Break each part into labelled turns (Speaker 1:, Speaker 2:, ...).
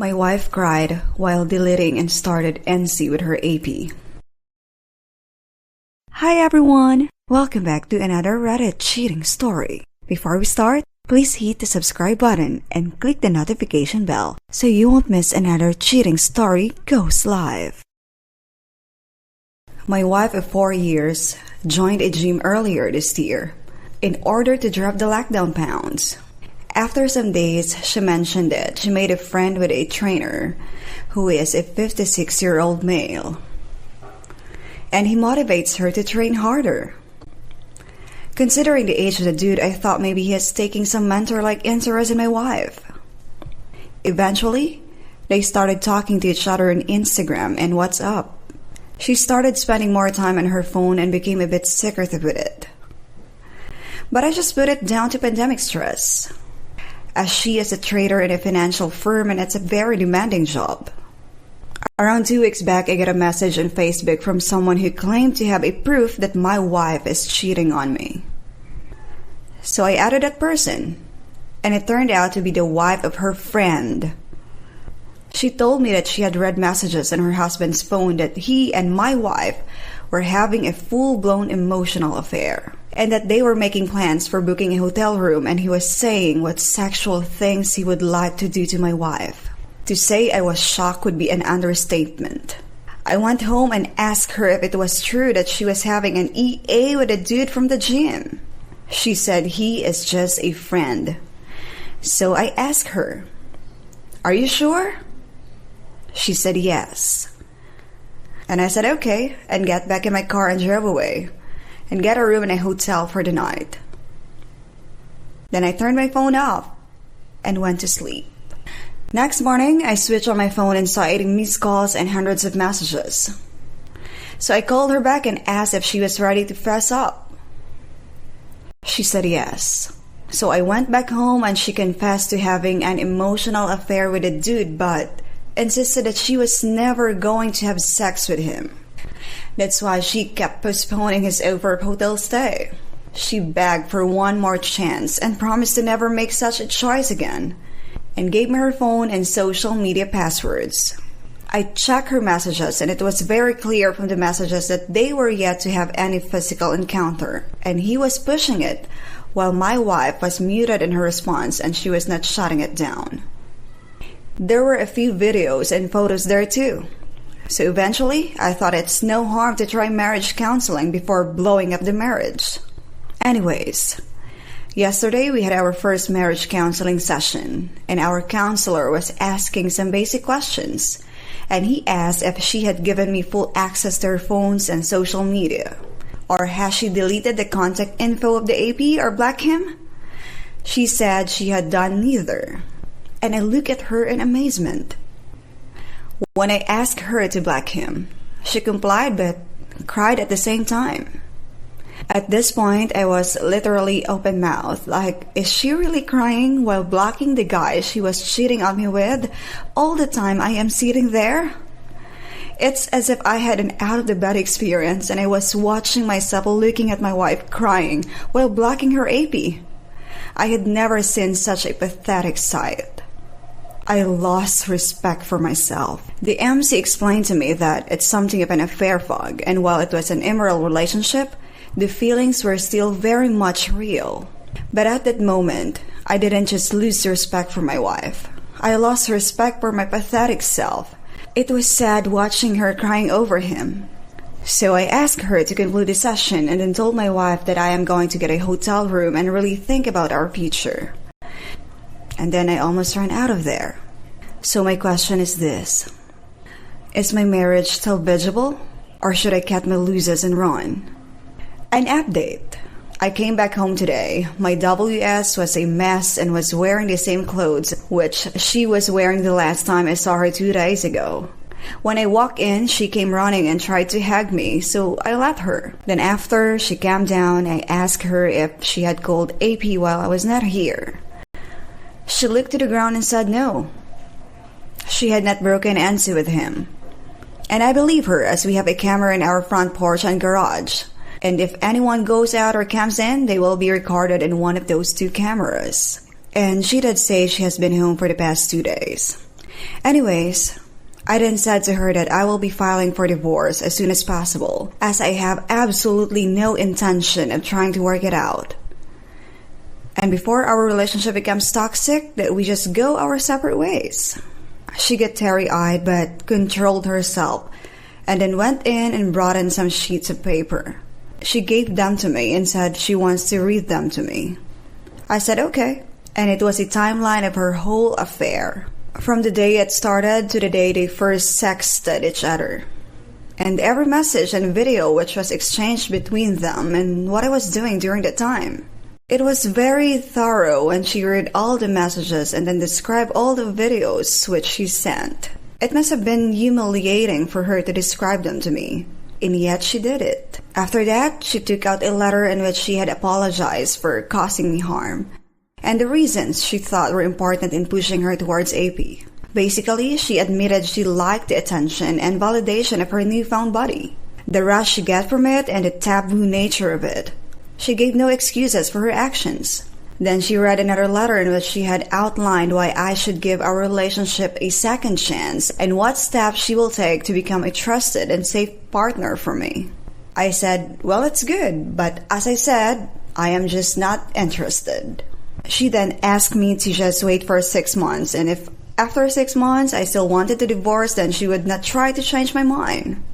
Speaker 1: My wife cried while deleting and started NC with her AP. Hi everyone! Welcome back to another Reddit cheating story. Before we start, please hit the subscribe button and click the notification bell so you won't miss another cheating story goes live. My wife of 4 years joined a gym earlier this year in order to drop the lockdown pounds. After some days, she mentioned that she made a friend with a trainer who is a 56-year-old male, and he motivates her to train harder. Considering the age of the dude, I thought maybe he is taking some mentor-like interest in my wife. Eventually, they started talking to each other on Instagram and WhatsApp. She started spending more time on her phone and became a bit secretive with it. But I just put it down to pandemic stress, as she is a trader in a financial firm and it's a very demanding job. Around 2 weeks back, I got a message on Facebook from someone who claimed to have a proof that my wife is cheating on me. So I added that person, and it turned out to be the wife of her friend. She told me that she had read messages on her husband's phone that he and my wife were having a full-blown emotional affair, and that they were making plans for booking a hotel room, and he was saying what sexual things he would like to do to my wife. To say I was shocked would be an understatement. I went home and asked her if it was true that she was having an EA with a dude from the gym. She said he is just a friend. So I asked her, "Are you sure?" She said yes. And I said okay, and got back in my car and drove away, and got a room in a hotel for the night. Then I turned my phone off and went to sleep. Next morning, I switched on my phone and saw 80 missed calls and hundreds of messages. So I called her back and asked if she was ready to fess up. She said yes. So I went back home and she confessed to having an emotional affair with a dude, but insisted that she was never going to have sex with him. That's why she kept postponing his over hotel stay. She begged for one more chance and promised to never make such a choice again, and gave me her phone and social media passwords. I checked her messages, and it was very clear from the messages that they were yet to have any physical encounter, and he was pushing it while my wife was muted in her response and she was not shutting it down. There were a few videos and photos there too. So eventually, I thought it's no harm to try marriage counseling before blowing up the marriage. Anyways, yesterday we had our first marriage counseling session, and our counselor was asking some basic questions, and he asked if she had given me full access to her phones and social media, or has she deleted the contact info of the AP or blocked him? She said she had done neither, and I looked at her in amazement. When I asked her to block him, she complied but cried at the same time. At this point, I was literally open-mouthed, like, is she really crying while blocking the guy she was cheating on me with all the time I am sitting there? It's as if I had an out-of-the-body experience and I was watching myself looking at my wife crying while blocking her AP. I had never seen such a pathetic sight. I lost respect for myself. The MC explained to me that it's something of an affair fog, and while it was an immoral relationship, the feelings were still very much real. But at that moment, I didn't just lose respect for my wife. I lost respect for my pathetic self. It was sad watching her crying over him. So I asked her to conclude the session and then told my wife that I am going to get a hotel room and really think about our future. And then I almost ran out of there. So my question is this: is my marriage still visible, or should I cut my losses and run? An update. I came back home today. My WS was a mess and was wearing the same clothes which she was wearing the last time I saw her 2 days ago. When I walked in, she came running and tried to hug me, so I let her. Then after she calmed down, I asked her if she had called AP while I was not here. She looked to the ground and said no. She had not broken NC with him. And I believe her, as we have a camera in our front porch and garage. And if anyone goes out or comes in, they will be recorded in one of those 2 cameras. And she did say she has been home for the past 2 days. Anyways, I then said to her that I will be filing for divorce as soon as possible, as I have absolutely no intention of trying to work it out. And before our relationship becomes toxic, that we just go our separate ways. She got teary-eyed but controlled herself, and then went in and brought in some sheets of paper. She gave them to me and said she wants to read them to me. I said okay, and it was a timeline of her whole affair, from the day it started to the day they first sexted each other, and every message and video which was exchanged between them and what I was doing during that time. It was very thorough, and she read all the messages and then described all the videos which she sent. It must have been humiliating for her to describe them to me, and yet she did it. After that, she took out a letter in which she had apologized for causing me harm, and the reasons she thought were important in pushing her towards AP. Basically, she admitted she liked the attention and validation of her newfound body, the rush she got from it, and the taboo nature of it. She gave no excuses for her actions. Then she read another letter in which she had outlined why I should give our relationship a second chance and what steps she will take to become a trusted and safe partner for me. I said, well, it's good, but as I said, I am just not interested. She then asked me to just wait for 6 months, and if after 6 months I still wanted to divorce, then she would not try to change my mind.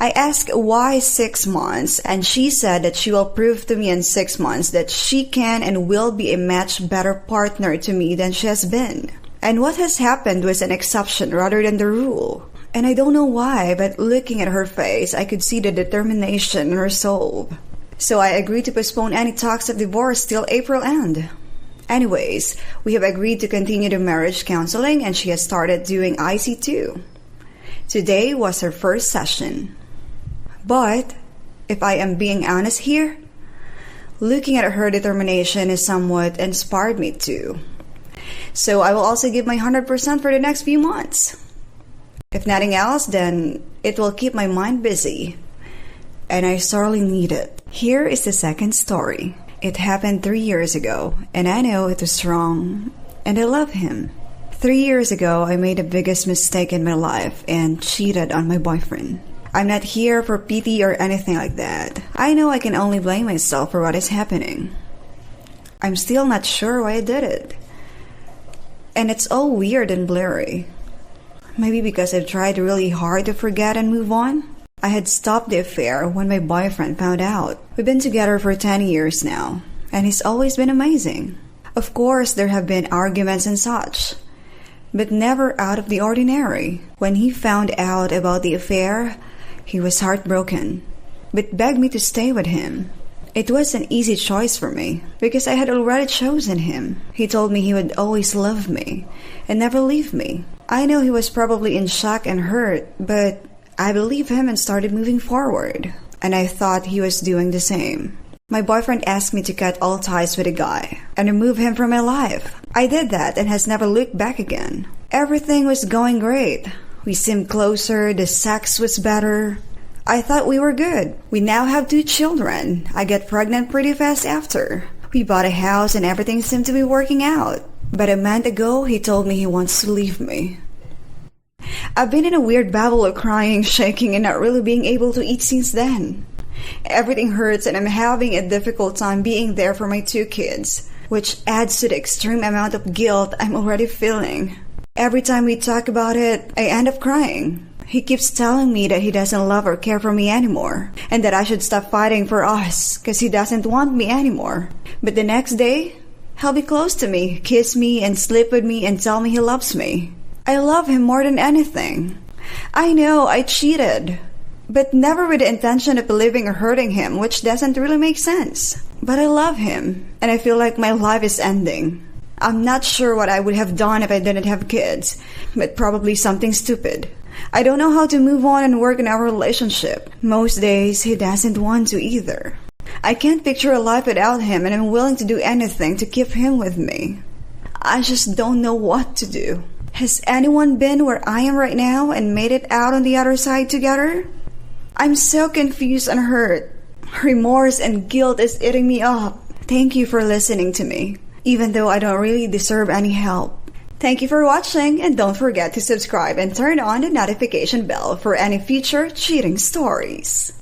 Speaker 1: I asked why 6 months, and she said that she will prove to me in 6 months that she can and will be a much better partner to me than she has been. And what has happened was an exception rather than the rule. And I don't know why, but looking at her face, I could see the determination in her soul. So I agreed to postpone any talks of divorce till April end. Anyways, we have agreed to continue the marriage counseling, and she has started doing IC too. Today was her first session. But, if I am being honest here, looking at her determination has somewhat inspired me too. So I will also give my 100% for the next few months. If nothing else, then it will keep my mind busy. And I sorely need it. Here is the second story. It happened 3 years ago, and I know it was wrong, and I love him. 3 years ago, I made the biggest mistake in my life and cheated on my boyfriend. I'm not here for pity or anything like that. I know I can only blame myself for what is happening. I'm still not sure why I did it. And it's all weird and blurry. Maybe because I've tried really hard to forget and move on. I had stopped the affair when my boyfriend found out. We've been together for 10 years now, and he's always been amazing. Of course, there have been arguments and such, but never out of the ordinary. When he found out about the affair, he was heartbroken, but begged me to stay with him. It was an easy choice for me, because I had already chosen him. He told me he would always love me and never leave me. I know he was probably in shock and hurt, but I believed him and started moving forward, and I thought he was doing the same. My boyfriend asked me to cut all ties with the guy and remove him from my life. I did that and has never looked back again. Everything was going great. We seemed closer, the sex was better. I thought we were good. We now have 2 children. I got pregnant pretty fast after. We bought a house and everything seemed to be working out. But a month ago, he told me he wants to leave me. I've been in a weird babble of crying, shaking, and not really being able to eat since then. Everything hurts and I'm having a difficult time being there for my 2 kids, which adds to the extreme amount of guilt I'm already feeling. Every time we talk about it, I end up crying. He keeps telling me that he doesn't love or care for me anymore, and that I should stop fighting for us because he doesn't want me anymore. But the next day, he'll be close to me, kiss me, and sleep with me and tell me he loves me. I love him more than anything. I know I cheated, but never with the intention of believing or hurting him, which doesn't really make sense. But I love him, and I feel like my life is ending. I'm not sure what I would have done if I didn't have kids, but probably something stupid. I don't know how to move on and work in our relationship. Most days, he doesn't want to either. I can't picture a life without him, and I'm willing to do anything to keep him with me. I just don't know what to do. Has anyone been where I am right now and made it out on the other side together? I'm so confused and hurt. Remorse and guilt is eating me up. Thank you for listening to me, even though I don't really deserve any help. Thank you for watching, and don't forget to subscribe and turn on the notification bell for any future cheating stories.